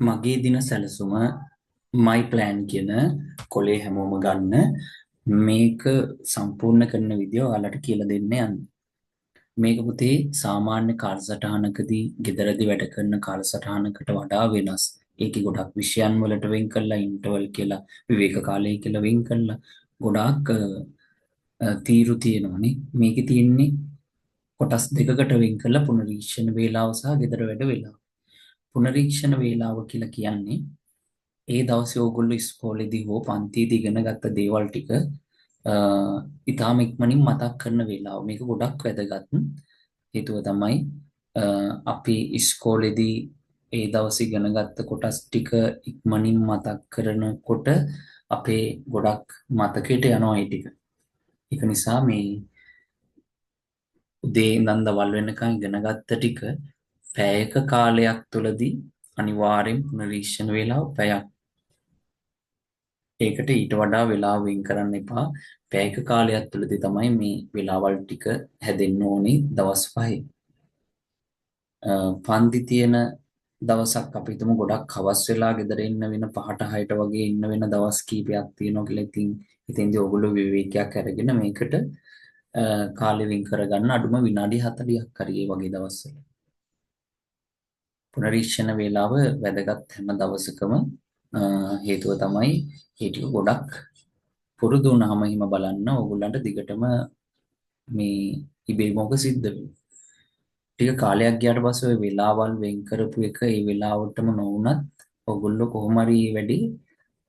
මගේ දින සැලසුම my plan කියන කොලේ හැමෝම ගන්න මේක සම්පූර්ණ කරන විදිය ඔයාලට කියලා දෙන්න යන්නේ. මේක පුතේ සාමාන්‍ය කාලසටහනකදී ගෙදරදී වැඩ කරන කාලසටහනකට වඩා වෙනස්. ඒකේ ගොඩක් විෂයන් වලට වෙන් කරලා ඉන්ටර්වල් කියලා විවේක කාලය කියලා වෙන් කරලා ගොඩාක් තීරු තියෙනවානේ. මේකේ තියෙන්නේ කොටස් දෙකකට වෙන් කරලා පුනරීක්ෂණ වේලාව සහ ගෙදර වැඩ වේලාව. පුනරීක්ෂණ වේලාව කියලා කියන්නේ ඒ දවසේ ඕගොල්ලෝ ඉස්කෝලේදී හෝ පන්තියේදී ඉගෙන ගත්ත දේවල් ටික ඉතාම ඉක්මනින් මතක් කරන වේලාව. මේක ගොඩක් වැදගත්. හේතුව තමයි අපි ඉස්කෝලේදී ඒ දවසේ ඉගෙන ගත්ත කොටස් ටික ඉක්මනින් මතක් කරනකොට අපේ ගොඩක් මතකයට යනවා ඒ ටික. ඒක නිසා මේ උදේ ඉඳන් දවල් වෙනකන් ඉගෙන ගත්ත ටික පැයක කාලයක් තුළදී අනිවාර්යෙන් පුනරීක්ෂණ වේලාව පැයක්. ඒකට ඊට වඩා වෙලාව වෙන් කරන්න එපා. පැයක කාලයක් තුළදී තමයි මේ වෙලාවල් ටික හැදෙන්න ඕනේ දවස් 5. පන්ති තියෙන දවසක් අපි හිතමු ගොඩක් හවස් වෙලා ගෙදර ඉන්න වෙන 5ට 6ට වගේ ඉන්න වෙන දවස් කීපයක් තියෙනවා කියලා. ඉතින් ඉතින්දී ඔයගොල්ලෝ විවේකයක් අරගෙන මේකට කාලෙ වෙන් කරගන්න අඩුම විනාඩි 40ක් හරි ඒ වගේ දවස්වල. පුනරීක්ෂණ වේලාව වැදගත් හැම දවසකම හේතුව තමයි ඒ ටික ගොඩක් පුරුදු වුණාම හිම බලන්න ඕගොල්ලන්ට දිගටම මේ ඉබේම ඔක සිද්ධ වෙනවා. ටික කාලයක් ගියාට පස්සේ ওই වෙලාවල් වෙන් කරපු එක ඒ වෙලාවටම නොවුනත් ඕගොල්ලෝ කොහොම හරි මේ වැඩි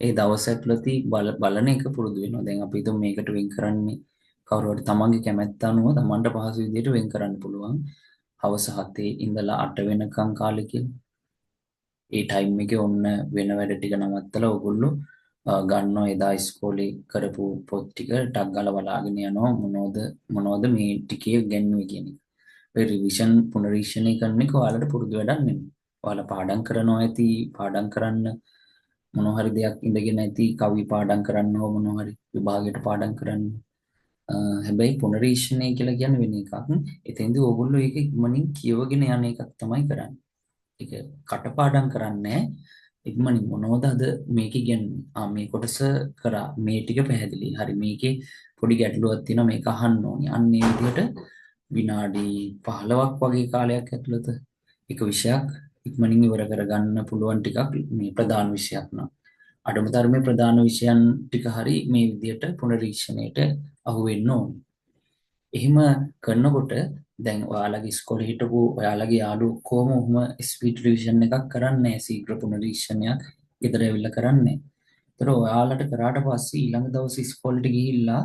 ඒ දවස් ඇතුළතදී බලන එක පුරුදු වෙනවා. දැන් අපි හිතමු මේකට වෙන් කරන්නේ කවුරු හරි තමන්ගේ කැමැත්ත අනුව තමන්ට පහසු විදිහට වෙන් කරන්න පුළුවන්. හවස 7 ඉඳලා 8 වෙනකන් කාලෙ කියලා. ඒ ටයිම් එකේ ඔන්න වෙන වැඩ ටික නවත්තලා ඕගොල්ලෝ ගන්නවා එදා ඉස්කෝලේ කරපු පොත් ටික ටක් ගාලා බලාගෙන යනවා මොනවද මේ ටිකේ ඉගෙනුවේ කියන එක. ඔය රිවිෂන් පුනරීක්ෂණය කරන එක ඔයාලට පුරුදු වැඩක් නෙමෙයි. ඔයාලා පාඩම් කරනවා ඇති පාඩම් කරන්න මොනවා හරි දෙයක් ඉඳගෙන ඇති කවි පාඩම් කරන්න හෝ මොනවා හරි විභාගයට පාඩම් කරන්න. හැබැයි පුනරීක්ෂණය කියලා කියන්නේ වෙන එකක්. එතෙන්දී ඕගොල්ලෝ ඒක ඉක්මනින් කියවගෙන යන එකක් තමයි කරන්නේ. ඒක කටපාඩම් කරන්නේ ඉක්මනින් මොනවද අද මේක කියන්නේ මේ කොටස කරා මේ ටික පැහැදිලි හරි මේකේ පොඩි ගැටලුවක් තියෙනවා මේක අහන්න ඕනේ අන්න ඒ විදිහට විනාඩි 15ක් වගේ කාලයක් ඇතුළත එක විෂයක් ඉක්මනින් ඉවර කරගන්න පුළුවන් ටිකක් මේ ප්‍රධාන විෂයක් නම් අඩුම තරමේ ප්‍රධාන විෂයන් ටික හරි මේ විදිහට පුනරීක්ෂණයට අහු වෙන්න ඕනේ. එහෙම කරනකොට දැන් ඔයාලගේ ඉස්කෝලේ හිටපු ඔයාලගේ යාළුවෝ කොහොම ඔහොම ස්පීඩ් රිවිෂන් එකක් කරන්නේ නැහැ. ශීඝ්‍ර පුනරීක්ෂණයක් ගෙදර ඇවිල්ලා කරන්නේ. ඒතර ඔයාලට කරාට පස්සේ ඊළඟ දවසේ ඉස්කෝලේට ගිහිල්ලා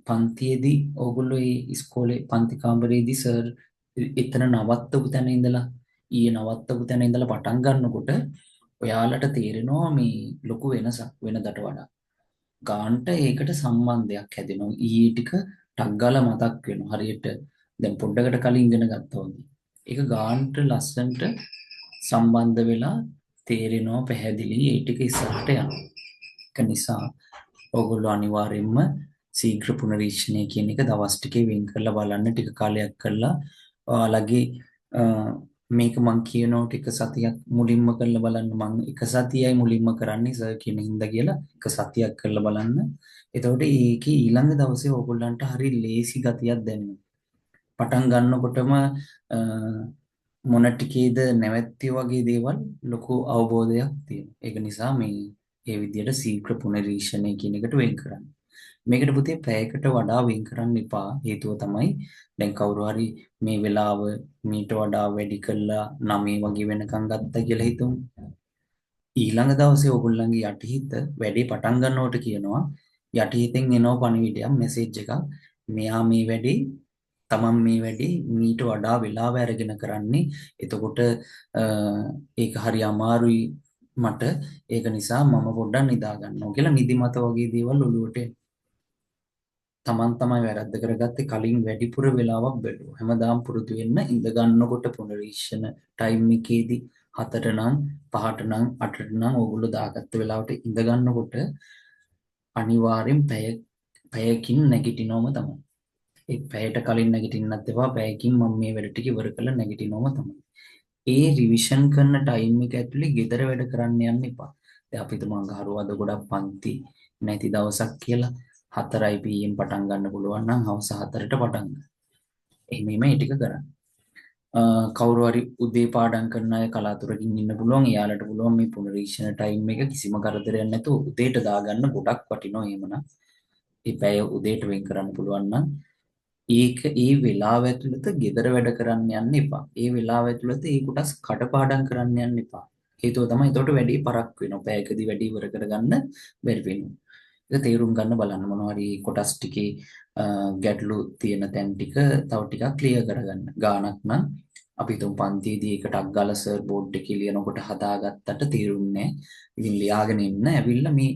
පන්තියේදී ඕගොල්ලෝ ඒ ඉස්කෝලේ පන්ති කාමරේදී සර් එතන නවත්තපු තැන ඉඳලා ඊයේ නවත්තපු තැන ඉඳලා පටන් ගන්නකොට ඔයාලට තේරෙනවා මේ ලොකු වෙනසක් වෙනදට වඩා. ගාන්ට ඒකට සම්බන්ධයක් හැදෙනවා. ඊයේ ටික ටක් ගාලා මතක් වෙනවා. හරියට දැන් පොඩ්ඩකට කලින් ඉගෙන ගත්තා වගේ. ඒක ගාන්ට ලස්සන්ට සම්බන්ධ වෙලා තේරෙනවා පැහැදිලි ඒ ටික ඉස්සරහට යනවා. ඒක නිසා ඔයගොල්ලෝ අනිවාර්යයෙන්ම ශීඝ්‍ර පුනරීක්ෂණය කියන එක දවස් ටිකේ වෙන් කරලා බලන්න ටික කාලයක් කරලා ඔයාලගේ මේක මං කියනවා ටික සතියක් මුලින්ම කරලා බලන්න මං එක සතියයි මුලින්ම කරන්නේ සර් කියන හින්දා කියලා එක සතියක් කරලා බලන්න. එතකොට ඒකේ ඊළඟ දවසේ ඕගොල්ලන්ට හරි ලේසි ගතියක් දැනෙනවා. පටන් ගන්නකොටම මොන ටිකේද නැවැත්තිය වගේ දේවල් ලොකු අවබෝධයක් තියෙනවා. ඒක නිසා මේ ඒ විදිහට ශීඝ්‍ර පුනරීක්ෂණය කියන එකට වෙන් කරන්න. මේකට පුතේ පැයකට වඩා වෙන් කරන්න එපා. හේතුව තමයි දැන් කවුරු හරි මේ වෙලාව මීට වඩා වැඩි කළා 9 වගේ වෙනකන් ගත්තා කියලා හිතමු. ඊළඟ දවසේ ඕගොල්ලන්ගේ යටිහිත වැඩේ පටන් ගන්නකොට කියනවා යටිහිතෙන් එනවා පණිවිඩයක් මෙසේජ් එකක්. මෙයා මේ වැඩේ තමන් මේ වැඩේ මීට වඩා වෙලාව අරගෙන කරන්නේ. එතකොට ඒක හරි අමාරුයි මට. ඒක නිසා මම පොඩ්ඩක් නිදා ගන්නවා කියලා නිදිමත වගේ දේවල් ඔලුවට තමන් තමයි වැරද්ද කරගත්තේ කලින් වැඩිපුර වෙලාවක් බැලුවා. හැමදාම පුරුදු වෙන්න ඉඳ ගන්නකොට පුනරීක්ෂණ ටයිම් එකේදී 7ට නම් 5ට නම් 8ට නම් ඕගොල්ලෝ දාගත්ත වෙලාවට ඉඳ ගන්නකොට අනිවාර්යෙන් පැයකින් නැගිටිනවම තමයි. ඒ පැයට කලින් නැගිටින්නත් එපා. පැයකින් මම මේ වැඩ ටික ඉවර කරලා නැගිටිනවම තමයි. ඒ රිවිෂන් කරන ටයිම් එක ඇතුලේ ගෙදර වැඩ කරන්න යන්න එපා. දැන් අපි තුමා අඟහරුවාද ගොඩක් පන්ති නැති දවසක් කියලා 4යි PM පටන් ගන්න පුළුවන් නම් හවස 4ට පටන් ගන්න. එහෙමම ඒ ටික කරන්න. කවුරු හරි උදේ පාඩම් කරන අය කලාතුරකින් ඉන්න පුළුවන්. එයාලට පුළුවන් මේ පුනරීක්ෂණ ටයිම් එක කිසිම කරදරයක් නැතුව උදේට දාගන්න ගොඩක් වටිනවා එහෙමනම්. ඒ පැය උදේට වෙන් කරන්න පුළුවන් නම් ඒක ඒ වෙලාව ඇතුළත gedara වැඩ කරන්න යන්න එපා. ඒ වෙලාව ඇතුළත ඒ කොටස් කඩපාඩම් කරන්න යන්න එපා. හේතුව තමයි එතකොට වැඩි පරක් වෙනවා. පැයකදී වැඩි ඉවර කරගන්න බැරි වෙනවා. ඒක තේරුම් ගන්න බලන්න මොනවා හරි කොටස් ටිකේ ගැටලු තියෙන තැන් ටික තව ටිකක් ක්ලියර් කරගන්න. ගානක් නම් අපි තුන් පන්තියේදී එකට අග්ගල සර් බෝඩ් එකේ ලියනකොට හදාගත්තට තේරුන්නේ නැහැ. ඉතින් ලියාගෙන ඉන්න ඇවිල්ලා මේ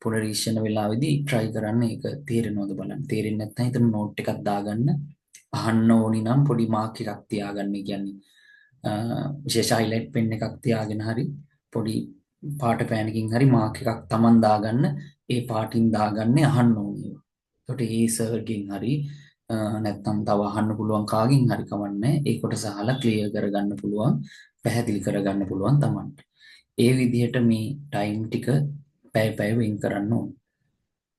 පොලරීෂණ වෙලාවේදී try කරන්න ඒක තේරෙනවද බලන්න. තේරෙන්නේ නැත්නම් හිතන නෝට් එකක් දාගන්න. අහන්න ඕනි නම් පොඩි මාක් එකක් තියාගන්න. කියන්නේ විශේෂ highlight pen එකක් තියාගෙන හරි පොඩි පාට පෑනකින් හරි මාක් එකක් Taman දාගන්න. ඒ පාටින් දාගන්නේ අහන්න ඕනි. එතකොට ඒ සර්ගෙන් හරි නැත්නම් තව අහන්න පුළුවන් කාගෙන් හරි කවන්නේ ඒ කොටස අහලා ක්ලියර් කරගන්න පුළුවන් පැහැදිලි කරගන්න පුළුවන් Tamanට. ඒ විදිහට මේ ටයිම් ටික පැය පැය වෙන් කරන්න ඕන.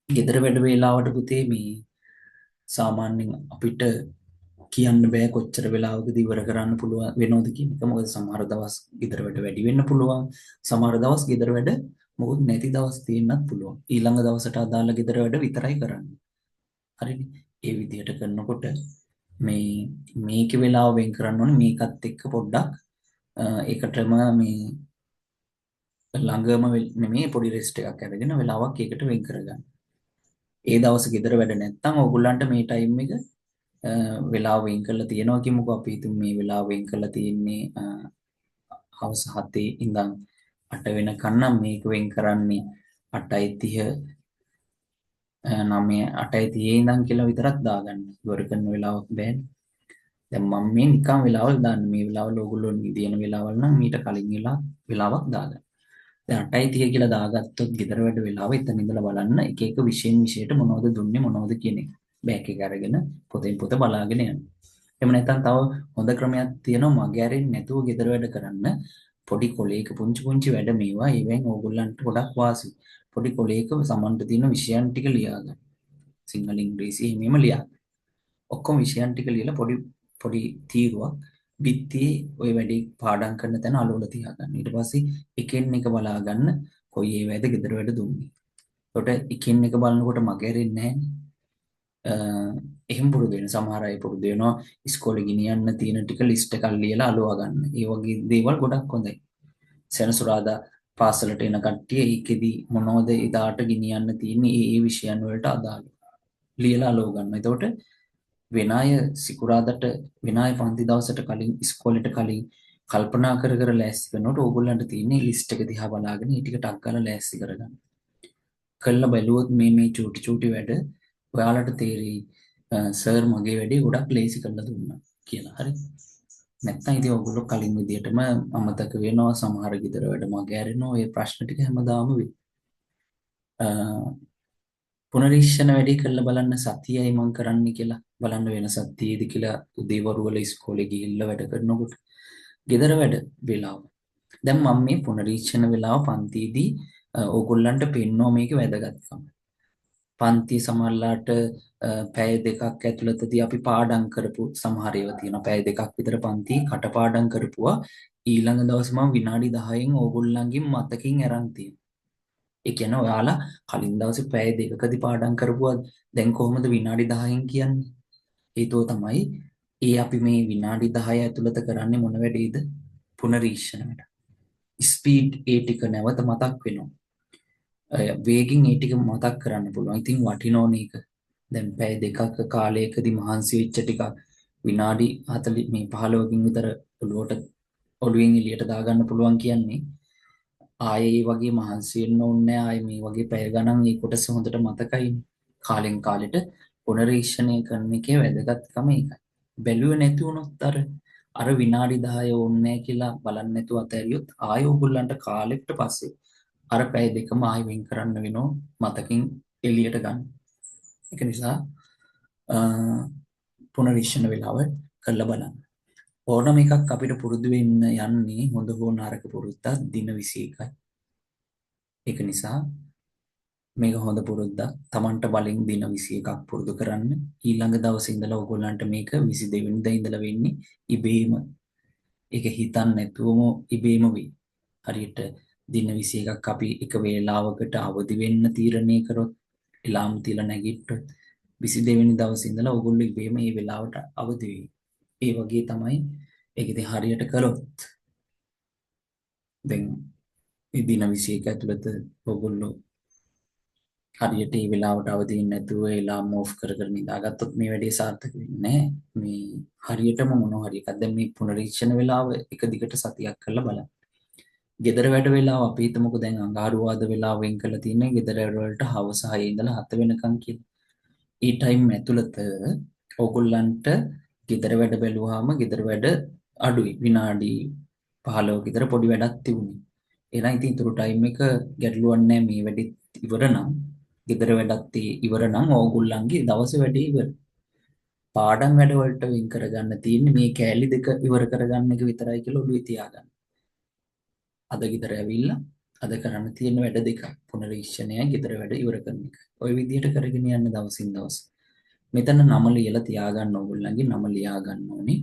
ගෙදර වැඩ වේලාවට පුතේ මේ සාමාන්‍යයෙන් අපිට කියන්න බෑ කොච්චර වෙලාවකදී ඉවර කරන්න පුළුවන් වෙනවද කියන එක. මොකද සමහර දවස් ගෙදර වැඩ වැඩි වෙන්න පුළුවන්. සමහර දවස් ගෙදර වැඩ මොකුත් නැති දවස් තියෙන්නත් පුළුවන්. ඊළඟ දවසට අදාළ ගෙදර වැඩ විතරයි කරන්නේ. හරිනේ. ඒ විදිහට කරනකොට මේ මේකේ වෙලාව වෙන් කරන්න ඕනේ මේකත් එක්ක පොඩ්ඩක් ඒකටම මේ ළඟම නෙමෙයි පොඩි රෙස්ට් එකක් අරගෙන වෙලාවක් ඒකට වෙන් කරගන්න. ඒ දවස් ගෙදර වැඩ නැත්තම් ඕගොල්ලන්ට මේ ටයිම් එක වෙලාව වෙන් කරලා තියෙනවා කියමුකෝ. අපි හිතමු මේ වෙලාව වෙන් කරලා තියෙන්නේ හවස 7 ඉඳන් 8 වෙනකන් නම් මේක වෙන් කරන්නේ 8:30 9 8:30 ඉඳන් කියලා විතරක් දාගන්න. ඉවර කරන වෙලාවක් බෑනේ. දැන් මම මේ නිකන් වෙලාවල් දාන්නේ. මේ වෙලාවල ඕගොල්ලෝ නිදින වෙලාවල් නම් මීට කලින් වෙලාවක් දාගන්න. දැන් 8:30 කියලා දාගත්තොත් ගෙදර වැඩ වෙලාව එතන ඉඳලා බලන්න එක එක විෂයෙන් විෂයට මොනවද දුන්නේ මොනවද කියන එක. බෑග් එක අරගෙන පොතෙන් පොත බලාගෙන යන්න. එහෙම නැත්නම් තව හොඳ ක්‍රමයක් තියෙනවා මගේ ඇරෙන්නේ නැතුව ගෙදර වැඩ කරන්න. පොඩි කොලේක පුංචි පුංචි වැඩ මේවා ඒවෙන් ඕගොල්ලන්ට ගොඩක් වාසි. පොඩි කොලේක සමන්ට තියෙන විෂයන් ටික ලියා ගන්න. සිංහල ඉංග්‍රීසි එහෙමම ලියා ගන්න. ඔක්කොම විෂයන් ටික ලියලා පොඩි පොඩි තීරුවක් බිත්තියේ ওই වැඩි පාඩම් කරන තැන අලවල තියාගන්න. ඊට පස්සේ එකින් එක බලා ගන්න කොයි ඒවැද ගෙදර වැඩ දුන්නේ. එතකොට එකින් එක බලනකොට මගේ ඇරෙන්නේ නැහැ. එහෙම පුරුදු වෙන සමහර අය පුරුදු වෙනවා ඉස්කෝලේ ගෙනියන්න තියෙන ටික ලිස්ට් එකක් ලියලා අලවා ගන්න. ඒ වගේ දේවල් ගොඩක් හොඳයි. සෙනසුරාදා පාසලට එන කට්ටිය ඒකෙදි මොනවද එදාට ගෙනියන්න තියෙන්නේ ඒ විෂයන් වලට අදාළ ලියලා අලව ගන්න. එතකොට වෙන අය සිකුරාදට වෙන අය පන්ති දවසට කලින් ඉස්කෝලේට කලින් කල්පනා කර කර ලෑස්ති කරනකොට ඕගොල්ලන්ට තියෙන්නේ ලිස්ට් එක දිහා බලාගෙන ඒ ටික ටක් ගාලා ලෑස්ති කරගන්න. කළා බැලුවොත් මේ චූටි චූටි වැඩ ඔයාලට තේරෙයි සර් මගේ වැඩේ ගොඩක් ලේසි කරලා දුන්නා කියලා. හරි. නැත්නම් ඉතින් ඔයගොල්ලෝ කලින් විදියටම අමතක වෙනවා සමහර ගෙදර වැඩ මගේ ඇරෙනවා. ඒ ප්‍රශ්න ටික හැමදාම වෙයි. පුනරීක්ෂණ වැඩේ කරලා බලන්න සතියයි මම කරන්න කියලා බලන්න වෙනසක් තියෙද කියලා උදේවරු වල ඉස්කෝලේ ගිහිල්ලා වැඩ කරනකොට ගෙදර වැඩ වෙලාව. දැන් මම මේ පුනරීක්ෂණ වෙලාව පන්තියේදී ඕගොල්ලන්ට පෙන්වනවා මේකේ වැදගත්කම. පන්ති සමහරලාට පැය දෙකක් ඇතුළතදී අපි පාඩම් කරපු සමහර ඒවා තියෙනවා. පැය දෙකක් විතර පන්ති කටපාඩම් කරපුවා ඊළඟ දවස් මම විනාඩි 10න් ඕගොල්ලන්ගෙන් මතකින් අරන් තියෙනවා. ඒ කියන්නේ ඔයාලා කලින් දවසේ පැය දෙකකදී පාඩම් කරපුවා දැන් කොහොමද විනාඩි 10න් කියන්නේ? හේතුව තමයි ඒ අපි මේ විනාඩි 10 ඇතුළත කරන්නේ මොන වැඩේද? පුනරීක්ෂණ වැඩ. ස්පීඩ් ඒ ටික නැවත මතක් වෙනවා. වේගින් ඒ ටික මතක් කරන්න පුළුවන්. ඉතින් වටිනෝනේ ඒක. දැන් පැය දෙකක කාලයකදී මහන්සි වෙච්ච ටික විනාඩි 40 මේ 15කින් විතර ඔළුවෙන් එළියට දාගන්න පුළුවන් කියන්නේ ආයේ වගේ මහන්සි වෙන්න ඕනේ ආයේ මේ වගේ පැය ගණන් මේ කොටස හොඳට මතකයි. කාලෙන් කාලෙට පුනරීක්ෂණය කරන එකේ වැදගත්කම ඒකයි. බැලුවේ නැති වුණොත් අර විනාඩි 10 ඕනේ කියලා බලන්න නැතුව අතහැරියොත් ආයෙ ඕගොල්ලන්ට කාලෙකට පස්සේ අර පැය දෙකම ආයෙ වෙන් කරන්න වෙනවා මතකින් එළියට ගන්න. ඒක නිසා පුනරීක්ෂණ වෙලාව කරලා බලන්න. ඕනම එකක් අපිට පුරුදු වෙන්න යන්නේ හොඳ හෝ නරක පුරුද්දක් දින 21යි. ඒක නිසා මේක හොඳ පුරුද්දක්. Tamanට බලෙන් දින 21ක් පුරුදු කරන්න. ඊළඟ දවසේ ඉඳලා ඕගොල්ලන්ට මේක 22 වෙනිදා ඉඳලා වෙන්නේ ඉබේම. ඒක හිතන්න නැතුවම ඉබේම වෙයි. හරියට දින 21ක් අපි එක වේලාවකට අවදි වෙන්න තීරණය කරොත්, එලාම් තියලා නැගිට්ටොත් 22 වෙනි දවසේ ඉඳලා ඕගොල්ලෝ ඉබේම මේ වෙලාවට අවදි වෙයි. ඒ වගේ තමයි ඒක ඉතින් හරියට කළොත් දැන් මේ දින 21 ඇතුළත ඕගොල්ලෝ හරියට මේ වෙලාවට අවදි වෙන්නේ නැතුව එලාම් ඕෆ් කර කර නිදාගත්තොත් මේ වැඩේ සාර්ථක වෙන්නේ නැහැ. මේ හරියටම මොනවා හරි එකක්. දැන් මේ පුනරීක්ෂණ වෙලාව එක දිගට සතියක් කරලා බලන්න. ගෙදර වැඩ වෙලාව අපි හිතමුකෝ දැන් අඟහරුවාද වෙලාව වෙන් කරලා තියෙන්නේ ගෙදර වැඩ වලට හවස 6 ඉඳලා 7 වෙනකන් කියලා. ඒ ටයිම් ඇතුළත ඕගොල්ලන්ට ගෙදර වැඩ බැලුවාම ගෙදර වැඩ අඩුයි. විනාඩි 15ක විතර පොඩි වැඩක් තිබුණේ. එහෙනම් ඉතින් ඊටු ටයිම් එක ගැටලුවක් නැහැ මේ වැඩේ ඉවර නම් ගෙදර වැඩත් ඉවර නම් ඕගොල්ලන්ගේ දවසේ වැඩේ ඉවර. පාඩම් වැඩ වලට වෙන් කරගන්න තියෙන්නේ මේ කෑලි දෙක ඉවර කරගන්න එක විතරයි කියලා ඔළුවේ තියාගන්න. අද ගෙදර ඇවිල්ලා අද කරන්න තියෙන වැඩ දෙකක්. පුනරීක්ෂණයයි ගෙදර වැඩ ඉවර කරන එක. ওই විදිහට කරගෙන යන්න දවසින් දවස. මෙතන නම ලියලා තියාගන්න ඕගොල්ලන්ගේ නම ලියා ගන්න ඕනේ.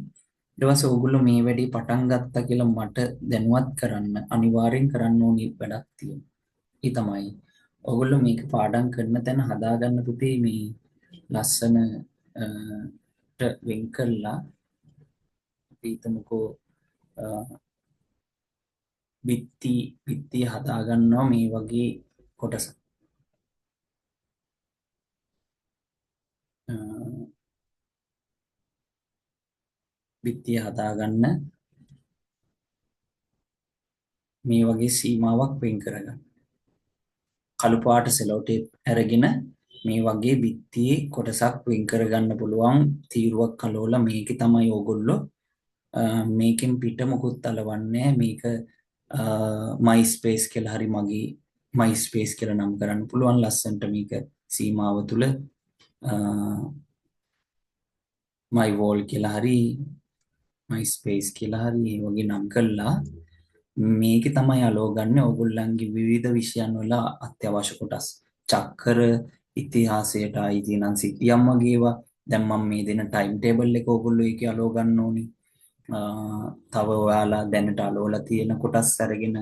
ඊට පස්සේ ඕගොල්ලෝ මේ වැඩේ පටන් ගත්තා කියලා මට දැනුවත් කරන්න අනිවාර්යෙන් කරන්න ඕනි වැඩක් තියෙනවා. ඒ තමයි ඔයගොල්ලෝ මේක පාඩම් කරන තැන හදාගන්න පුතේ මේ ලස්සන වෙන් කරලා අපි හිතමුකෝ බිත්ති හදාගන්නවා මේ වගේ කොටස. බිත්තිය හදාගන්න මේ වගේ සීමාවක් වෙන් කරගන්න. කළු පාට සෙලෝ ටේප් අරගෙන මේ වගේ බිත්තියේ කොටසක් වෙන් කරගන්න පුළුවන් තීරුවක් කලවලා මේකේ තමයි ඕගොල්ලෝ මේකෙන් පිට මොකුත් අලවන්නේ මේක MySpace කියලා හරි මගේ MySpace කියලා නම් කරන්න පුළුවන් ලස්සන්ට මේක සීමාව තුල my wall කියලා හරි MySpace කියලා හරි ඒ වගේ නම් කළා මේක තමයි අලෝ ගන්න ඕගොල්ලන්ගේ විවිධ විෂයන් වල අත්‍යවශ්‍ය කොටස් චක්කර ඉතිහාසයට අයිති නම් සිටියම් වගේ ඒවා දැන් මම මේ දෙන ටයිම් ටේබල් එක ඕගොල්ලෝ ඒකේ අලෝ ගන්න ඕනි තව ඔයාලා දැනට අලවලා තියෙන කොටස් අරගෙන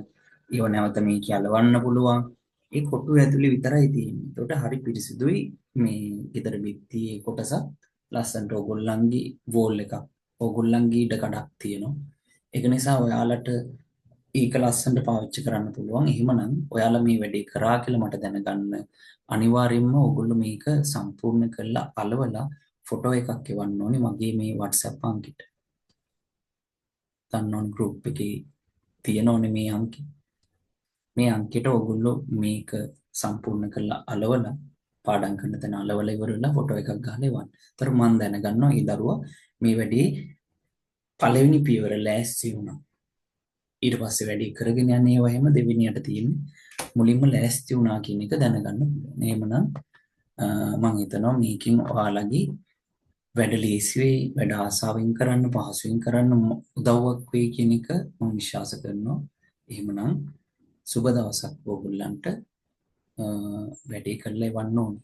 ඒව නැවත මේක අලවන්න පුළුවන් ඒ කොටු ඇතුලේ විතරයි තියෙන්නේ ඒකට හරි පිරිසිදුයි මේ ගෙදර බිත්තියේ කොටස ලස්සනට ඕගොල්ලන්ගේ වෝල් එකක් ඕගොල්ලන්ගේ ඉඩ කඩක් තියෙනවා ඒක නිසා ඔයාලට ඒක ලස්සනට පාවිච්චි කරන්න පුළුවන්. එහෙමනම් ඔයාලා මේ වැඩේ කරා කියලා මට දැනගන්න අනිවාර්යයෙන්ම ඕගොල්ලෝ මේක සම්පූර්ණ කරලා අලවලා ෆොටෝ එකක් එවන්න ඕනේ මගේ මේ WhatsApp අංකෙට. තන්නොන් group එකේ තියෙනෝනේ මේ අංකෙ. මේ අංකෙට ඕගොල්ලෝ මේක සම්පූර්ණ කරලා අලවලා පාඩම් කරන තැන අලවලා ඉවරලා ෆොටෝ එකක් ගහලා එවන්න. ඒතර මම දැනගන්නවා මේ දරුවා මේ වැඩේ පළවෙනි පියවර ලෑස්ති වුණා. ඊට පස්සේ වැඩි කරගෙන යන්නේ ඒවා හැම දෙවෙනියට තියෙන්නේ මුලින්ම ලෑස්ති වුණා කියන එක දැනගන්න පුළුවන්. එහෙමනම් මම හිතනවා මේකෙන් ඔයාලගේ වැඩ ලේසි වෙයි, වැඩ ආසාවෙන් කරන්න, පහසුවෙන් කරන්න උදව්වක් වෙයි කියන එක මම විශ්වාස කරනවා. එහෙමනම් සුබ දවසක් ඕගොල්ලන්ට වැඩේ කරලා එවන්න ඕනේ.